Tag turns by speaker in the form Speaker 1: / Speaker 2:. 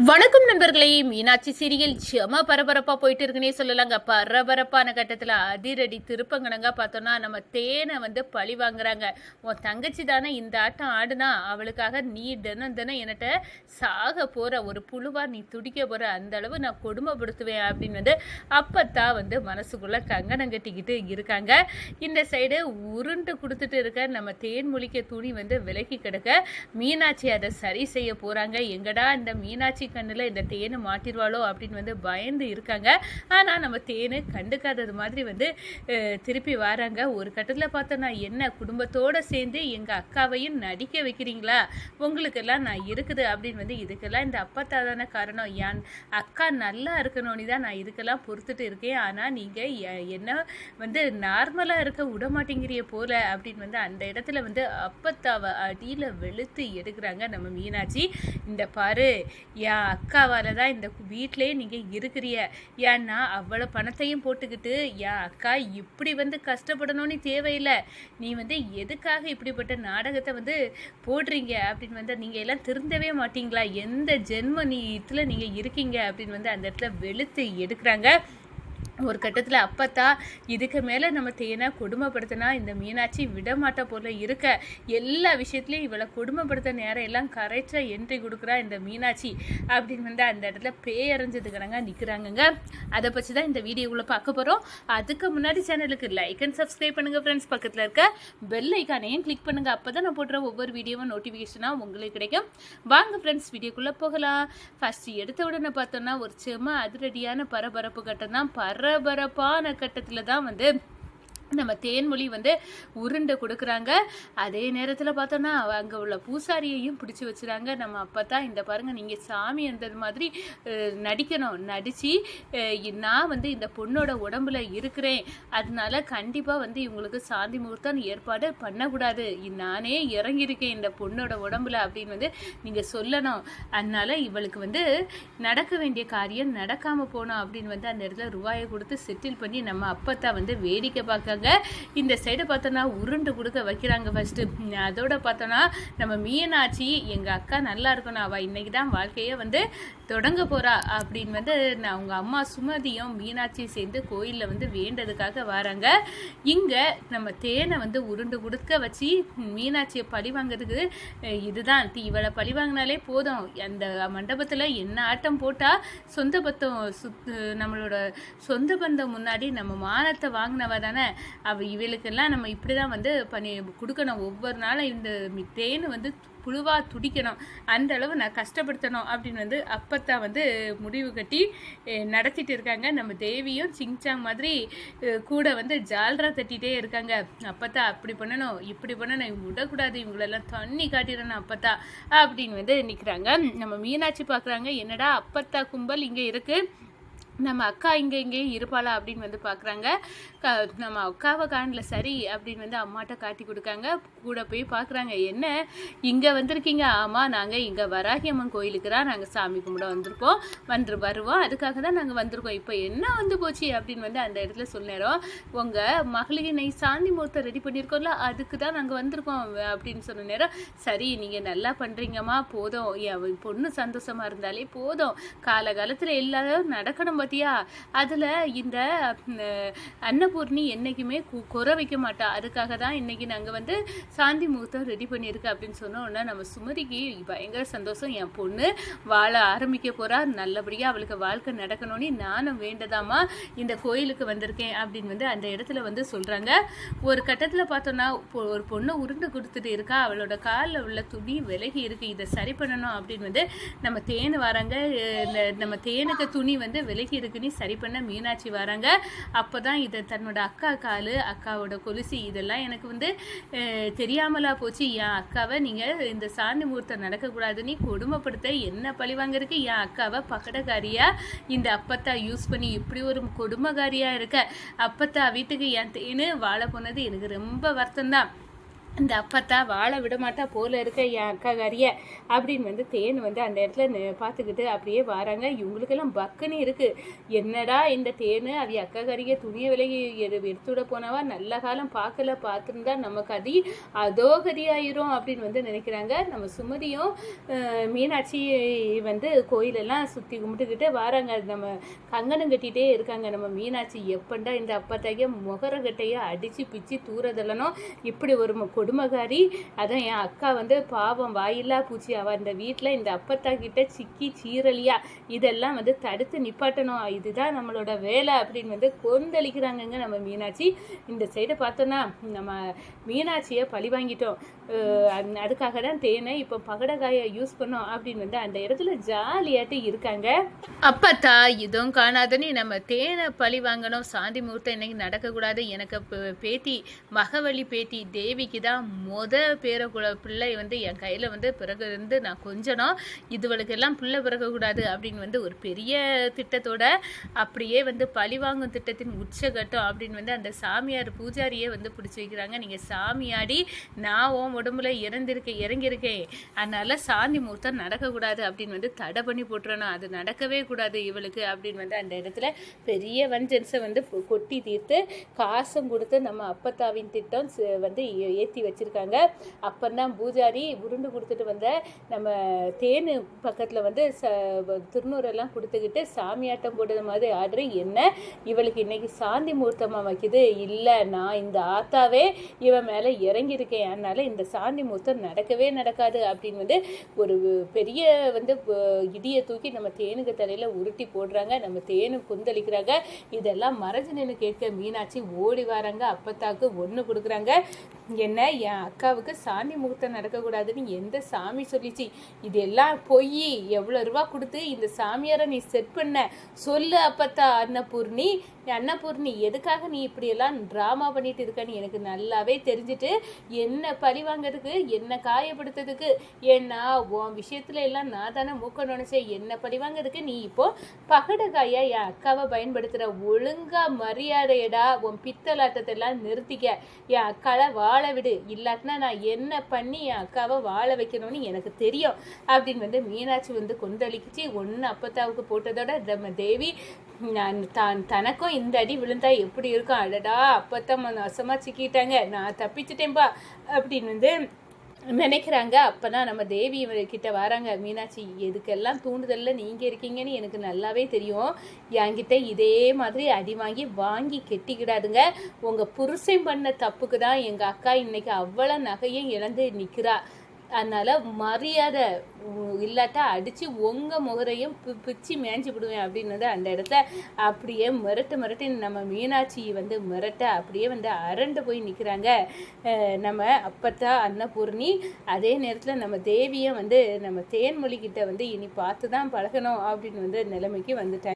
Speaker 1: வணக்கம் நண்பர்களே. மீனாட்சி சீரியல் செம பரபரப்பா போயிட்டு இருக்குன்னே சொல்லலாங்க. பரபரப்பான கட்டத்தில் அதிரடி திருப்பங்கனங்க பார்த்தோன்னா நம்ம தேனை பழி வாங்குறாங்க. உன் தங்கச்சி தானே இந்த ஆட்டம் ஆடுனா, அவளுக்காக நீ தினம் தினம் என்கிட்ட சாக போற, ஒரு புழுவா நீ துடிக்க போற, அந்த அளவு நான் கொடுமைப்படுத்துவேன் அப்படின்னு அப்பத்தான் மனசுக்குள்ள கங்கணம் கட்டிக்கிட்டு இருக்காங்க. இந்த சைடு உருண்டு கொடுத்துட்டு இருக்க நம்ம தேன் முழிக்க துணி விலகி கிடக்க மீனாட்சி அதை சரி செய்ய போறாங்க. எங்கடா இந்த மீனாட்சி கண்ணில் இந்த தேனை மாட்டிடுவாளோ அப்படின்னு பயந்து இருக்காங்க. ஆனால் நம்ம தேனை கண்டுக்காதது மாதிரி திருப்பி வராங்க. ஒரு கட்டத்தில் பார்த்தோன்னா, என்ன குடும்பத்தோடு சேர்ந்து எங்கள் அக்காவையும் நடிக்க வைக்கிறீங்களா, உங்களுக்கெல்லாம் நான் இருக்குது அப்படின்னு இதுக்கெல்லாம் இந்த அப்பத்தா தானே காரணம், என் அக்கா நல்லா இருக்கணும்னு தான் நான் இதுக்கெல்லாம் பொறுத்துட்டு இருக்கேன். ஆனால் நீங்கள் என்ன நார்மலாக இருக்க விட மாட்டேங்கிறிய போல அப்படின்னு அந்த இடத்துல அப்பத்தாவை அடியில் வெளுத்து எடுக்கிறாங்க நம்ம மீனாட்சி. இந்த பாரு, என் அக்காவால் தான் இந்த வீட்டிலே நீங்கள் இருக்கிறிய, ஏன்னா அவ்வளோ பணத்தையும் போட்டுக்கிட்டு என் அக்கா இப்படி கஷ்டப்படணும்னு தேவையில்லை. நீ எதுக்காக இப்படிப்பட்ட நாடகத்தை போடுறீங்க அப்படின்னு நீங்கள் எல்லாம் திருந்தவே மாட்டீங்களா, எந்த ஜென்ம நீத்தில் நீங்கள் இருக்கீங்க அப்படின்னு அந்த இடத்துல வெளுத்து எடுக்கிறாங்க. ஒரு கட்டத்தில் அப்பத்தா, இதுக்கு மேலே நம்ம தேனை கொடுமைப்படுத்தினா இந்த மீனாட்சி விடமாட்டா போல இருக்க, எல்லா விஷயத்துலையும் இவளை கொடுமைப்படுத்த நேரம் எல்லாம் கரெக்டாக என்ட்ரி கொடுக்குறா இந்த மீனாட்சி அப்படின்னு அந்த இடத்துல பேயறிஞ்சதுக்கிறாங்க நிற்கிறாங்கங்க. அதை பற்றி தான் இந்த வீடியோக்குள்ளே பார்க்க போகிறோம். அதுக்கு முன்னாடி சேனலுக்கு லைக் அண்ட் சப்ஸ்கிரைப் பண்ணுங்கள் ஃப்ரெண்ட்ஸ். பக்கத்தில் இருக்க பெல் ஐக்கானையும் கிளிக் பண்ணுங்கள். அப்போ தான் நான் போடுற ஒவ்வொரு வீடியோவும் நோட்டிஃபிகேஷனாக உங்களுக்கு கிடைக்கும். வாங்க ஃப்ரெண்ட்ஸ், வீடியோக்குள்ளே போகலாம். ஃபஸ்ட்டு எடுத்த உடனே பார்த்தோன்னா ஒரு செம அதிரடியான பரபரப்பு கட்டம் தான். பரபரப்பான கட்டத்தில் தான் நம்ம தேன்மொழி உருண்டை கொடுக்குறாங்க. அதே நேரத்தில் பார்த்தோன்னா அங்கே உள்ள பூசாரியையும் பிடிச்சி வச்சுறாங்க. நம்ம அப்போ தான், இந்த பாருங்கள், நீங்கள் சாமி இருந்தது மாதிரி நடிக்கணும், நடித்து நான் இந்த பொண்ணோட உடம்புல இருக்கிறேன், அதனால கண்டிப்பாக இவங்களுக்கு சாந்தி முகூர்த்தம் ஏற்பாடு பண்ணக்கூடாது, நானே இறங்கியிருக்கேன் இந்த பொண்ணோட உடம்புல அப்படின்னு நீங்கள் சொல்லணும். அதனால் இவளுக்கு நடக்க வேண்டிய காரியம் நடக்காமல் போனோம் அப்படின்னு அந்த இடத்துல ரூபாயை கொடுத்து செட்டில் பண்ணி நம்ம அப்பத்தான் வேடிக்கை பார்க்க. இந்த சைடு பார்த்தோன்னா உருண்டு கொடுக்க வைக்கிறாங்க ஃபர்ஸ்ட். அதோட பார்த்தோன்னா நம்ம மீனாட்சி, எங்க அக்கா நல்லா இருக்கணும், அவ இன்னைக்கு தான் வாழ்க்கைய தொடங்க போறா அப்படின்னு நான் அவங்க அம்மா சுமதியும் மீனாட்சியும் சேர்ந்து கோயிலில் வேண்டதுக்காக வராங்க. இங்க நம்ம தேனை உருண்டு கொடுக்க வச்சு மீனாட்சியை பழி வாங்கிறதுக்கு இதுதான், இவளை பழி வாங்கினாலே போதும், அந்த மண்டபத்தில் என்ன ஆட்டம் போட்டால் சொந்த பத்தம் நம்மளோட சொந்த பந்தம் முன்னாடி நம்ம மானத்தை வாங்கினவ தானே, இவளுக்கெல்லாம் நம்ம இப்படி தான் பண்ணி கொடுக்கணும், ஒவ்வொரு நாளும் இந்த தேனு புழுவாக துடிக்கணும், அந்த அளவு நான் கஷ்டப்படுத்தணும் அப்படின்னு அப்பத்தான் முடிவு கட்டி நடத்திட்டு இருக்காங்க. நம்ம தேவியும் சிங்சாங் மாதிரி கூட ஜால்ரா தட்டிகிட்டே இருக்காங்க. அப்பத்தான் அப்படி பண்ணணும், இப்படி பண்ணணும், விடக்கூடாது, இவங்களெல்லாம் தண்ணி காட்டிடணும் அப்பத்தா அப்படின்னு நிற்கிறாங்க. நம்ம மீனாட்சி பார்க்குறாங்க, என்னடா அப்பத்தா கும்பல் இங்கே இருக்குது, நம்ம அக்கா இங்கேயும் இருப்பாளா அப்படின்னு பார்க்குறாங்க. நம்ம அக்காவை காணல, சரி அப்படின்னு அம்மாட்ட காட்டி கொடுக்காங்க. கூட போய் பார்க்குறாங்க, என்ன இங்கே வந்திருக்கீங்க, ஆமாம் நாங்கள் இங்கே வராகி அம்மன் கோயிலுக்கு தான் நாங்கள் சாமி கும்பிட வந்திருக்கோம், வருவோம், அதுக்காக தான் நாங்கள் வந்திருக்கோம், இப்போ என்ன போச்சு அப்படின்னு அந்த இடத்துல சொன்னேரோம், உங்கள் மகளினை சாந்தி முகூர்த்தம் ரெடி பண்ணியிருக்கோம்ல, அதுக்கு தான் நாங்கள் வந்திருக்கோம் அப்படின்னு சொன்ன நேரம், சரி நீங்கள் நல்லா பண்ணுறீங்கம்மா, போதும், என் பொண்ணு சந்தோஷமாக இருந்தாலே போதும், காலகாலத்தில் எல்லாரும் நடக்கணும் பார்த்தியா, அதில் இந்த அன்னபூர்ணி என்றைக்குமே குறை வைக்க மாட்டா, அதுக்காக தான் இன்றைக்கி நாங்கள் சாந்தி முகூர்த்தம் ரெடி பண்ணியிருக்கு அப்படின்னு சொன்னோன்னா நம்ம சுமதிக்கு பயங்கர சந்தோஷம், என் பொண்ணு வாழ ஆரம்பிக்க போகிறா, நல்லபடியாக அவளுக்கு வாழ்க்கை நடக்கணும்னு நானும் வேண்டதாமா இந்த கோயிலுக்கு வந்திருக்கேன் அப்படின்னு அந்த இடத்துல சொல்கிறாங்க. ஒரு கட்டத்தில் பார்த்தோன்னா ஒரு பொண்ணு உருண்டு கொடுத்துட்டு இருக்கா, அவளோட காலில் உள்ள துணி விலகி இருக்குது, இதை சரி பண்ணணும் அப்படின்னு நம்ம தேன் வராங்க. நம்ம தேனுக்கு துணி விலகி இருக்குன்னு சரி பண்ண மீனாட்சி வராங்க. அப்போ தான் இதை தன்னோட அக்கா காலு, அக்காவோட கொலுசி, இதெல்லாம் எனக்கு தெரியாமலா போச்சு, என் அக்காவை நீங்கள் இந்த சாந்தி முகூர்த்தம் நடக்கக்கூடாதுன்னு கொடுமைப்படுத்த என்ன பழிவாங்கிறதுக்கு என் அக்காவை பக்கடக்காரியாக இந்த அப்பத்தா யூஸ் பண்ணி இப்படி ஒரு கொடுமைக்காரியாக இருக்க, அப்பத்தா வீட்டுக்கு என் தேனு வாழ போனது எனக்கு ரொம்ப வருத்தம்தான். அந்த அப்பத்தா வாழ விட மாட்டா போல இருக்க என் அக்காக்காரிய அப்படின்னு வந்து தேன் வந்து அந்த இடத்துல பார்த்துக்கிட்டு அப்படியே வராங்க. இவங்களுக்கெல்லாம் பக்குன்னு இருக்கு. என்னடா இந்த தேன் அவைய அக்காக்காரிய துணியை விலகி எடுத்துவிட போனவா நல்ல காலம் பார்த்துருந்தா நமக்கு அதோ கதியாயிரும் அப்படின்னு வந்து நினைக்கிறாங்க. நம்ம சுமதியும் மீனாட்சி வந்து கோயிலெல்லாம் சுற்றி கும்பிட்டுக்கிட்டு வராங்க. நம்ம கங்கணம் கட்டிகிட்டே இருக்காங்க. நம்ம மீனாட்சி எப்பண்டா இந்த அப்பத்தாக்கிய முகரக்கட்டையை அடித்து பிச்சு தூரதெல்லணும், இப்படி ஒரு கொடுமைகாரி. அதான் என் அக்கா வந்து பாவம் வாயில்லா பூச்சி, அவள் அந்த வீட்டில் இந்த அப்பத்தா கிட்ட சிக்கி சீரலியா, இதெல்லாம் வந்து தடுத்து நிப்பாட்டணும், இதுதான் நம்மளோட வேலை அப்படின்னு வந்து கொந்தளிக்கிறாங்கங்க நம்ம மீனாட்சி. இந்த சைடை பார்த்தோன்னா நம்ம மீனாட்சியை பழி வாங்கிட்டோம், அதுக்காக தான் தேனை இப்போ பகடக்காயை யூஸ் பண்ணோம் அப்படின்னு வந்து அந்த இடத்துல ஜாலியாட்டு இருக்காங்க. அப்பத்தா இதுவும் காணாதுன்னு நம்ம தேனை பழி வாங்கணும், சாந்தி முகூர்த்தம் இன்னைக்கு நடக்கக்கூடாது, எனக்கு பேத்தி மகவழி பேத்தி தேவிக்கு தான் பிள்ளை வந்து என் கையில் வந்து பிறகு இருந்து நான் கொஞ்சணும், இதுவளுக்கெல்லாம் பிள்ளை பிறக்கக்கூடாது அப்படின்னு வந்து ஒரு பெரிய திட்டத்தோட அப்படியே வந்து பழிவாங்கும் திட்டத்தின் உச்சகட்டம் அப்படின்னு வந்து அந்த சாமியார் பூஜாரியே வந்து பிடிச்சி வைக்கிறாங்க. நீங்கள் சாமியாடி நான் உடம்புல இறங்கியிருக்கேன், அதனால சாந்தி முகூர்த்தம் நடக்கக்கூடாது அப்படின்னு வந்து தடை பண்ணி போட்டுறணும், அது நடக்கவே கூடாது இவளுக்கு அப்படின்னு வந்து அந்த இடத்துல பெரிய வஞ்சன்ஸை வந்து கொட்டி தீர்த்து காசும் கொடுத்து நம்ம அப்பத்தாவின் திட்டம் வந்து ஏற்றி வச்சிருக்காங்க. அப்பந்தான் பூஜாரி உருண்டு கொடுத்துட்டு வந்த நம்ம தேனு பக்கத்தில் வந்து திருநூறெல்லாம் கொடுத்துக்கிட்டு சாமியாட்டம் போடுற மாதிரி ஆடுற என்ன இவளுக்கு இன்னைக்கு சாந்தி முகூர்த்தமாக வைக்குது, இல்லை நான் இந்த ஆத்தாவே இவன் மேலே இறங்கியிருக்கேன், அதனால இந்த சாந்தி முகூர்த்தம் நடக்கவே நடக்காது அப்படின்னு வந்து ஒரு பெரிய வந்து இடியை தூக்கி நம்ம தேனுக்கு தலையில் உருட்டி போடுறாங்க. நம்ம தேனு கொந்தளிக்கிறாங்க. இதெல்லாம் மறைஞ்சு நின்று கேட்க மீனாட்சி ஓடி வராங்க. அப்பத்தாக்கு ஒன்று கொடுக்குறாங்க. என்ன என் அக்காவுக்கு சாமி முகூர்த்தம் நடக்கக்கூடாதுன்னு எந்த சாமி சொல்லிச்சு, இதெல்லாம் பொய், எவ்வளோ ரூபா கொடுத்து இந்த சாமியாரை நீ செட் பண்ண சொல்லு அப்பத்தா அன்னபூர்ணி எதுக்காக நீ இப்படியெல்லாம் ட்ராமா பண்ணிட்டு இருக்கன்னு எனக்கு நல்லாவே தெரிஞ்சுட்டு, என்ன பழி வாங்கிறதுக்கு, என்ன காயப்படுத்துறதுக்கு, ஏன்னா உன் விஷயத்துல எல்லாம் நான் தானே மூக்க நினைச்சேன், என்ன பழி வாங்கிறதுக்கு நீ இப்போ பகடக்காயா என் அக்காவை பயன்படுத்துகிற, ஒழுங்கா மரியாதையடா உன் பித்தலாட்டத்தை எல்லாம் நிறுத்திக்க, என் அக்காவை வாழ விடு, இல்லாட்டினா நான் என்ன பண்ணி என் அக்காவை வாழ வைக்கணும்னு எனக்கு தெரியும் அப்படின்னு வந்து மீனாட்சி வந்து கொந்தளிக்கிச்சு. ஒன்று அப்பத்தாவுக்கு போட்டதோட நம்ம தேவி தனக்கும் இந்த அடி விழுந்தா எப்படி இருக்கும், அடடா அப்பத்தான் நசமா சிக்கிட்டாங்க, நான் தப்பிச்சிட்டேன்பா அப்படின்னு வந்து நினைக்கிறாங்க. அப்போதான் நம்ம தேவி கிட்ட வராங்க. மீனாட்சி எதுக்கெல்லாம் தூண்டுதல்ல நீங்கள் இருக்கீங்கன்னு எனக்கு நல்லாவே தெரியும், என்கிட்ட இதே மாதிரி அடி வாங்கி கெட்டிக்கிடாதுங்க, உங்கள் புருஷன் பண்ண தப்புக்கு தான் எங்கள் அக்கா இன்னைக்கு அவ்வளோ நகையும் இழந்து நிற்கிறா, அதனால் மரியாதை இல்லாட்டா அடித்து உங்கள் முகரையும் பிச்சு மேய்ஞ்சி விடுவேன் அப்படின்னு அந்த இடத்துல அப்படியே மிரட்டி நம்ம மீனாட்சி வந்து மிரட்ட அப்படியே வந்து அரண்டு போய் நிற்கிறாங்க நம்ம அப்பத்தா அன்னபூர்ணி. அதே நேரத்தில் நம்ம தேவியை வந்து நம்ம தேன்மொழிக்கிட்ட வந்து இனி பார்த்து தான் பழகணும் அப்படின்னு வந்து நிலைமைக்கு வந்துட்டாங்க.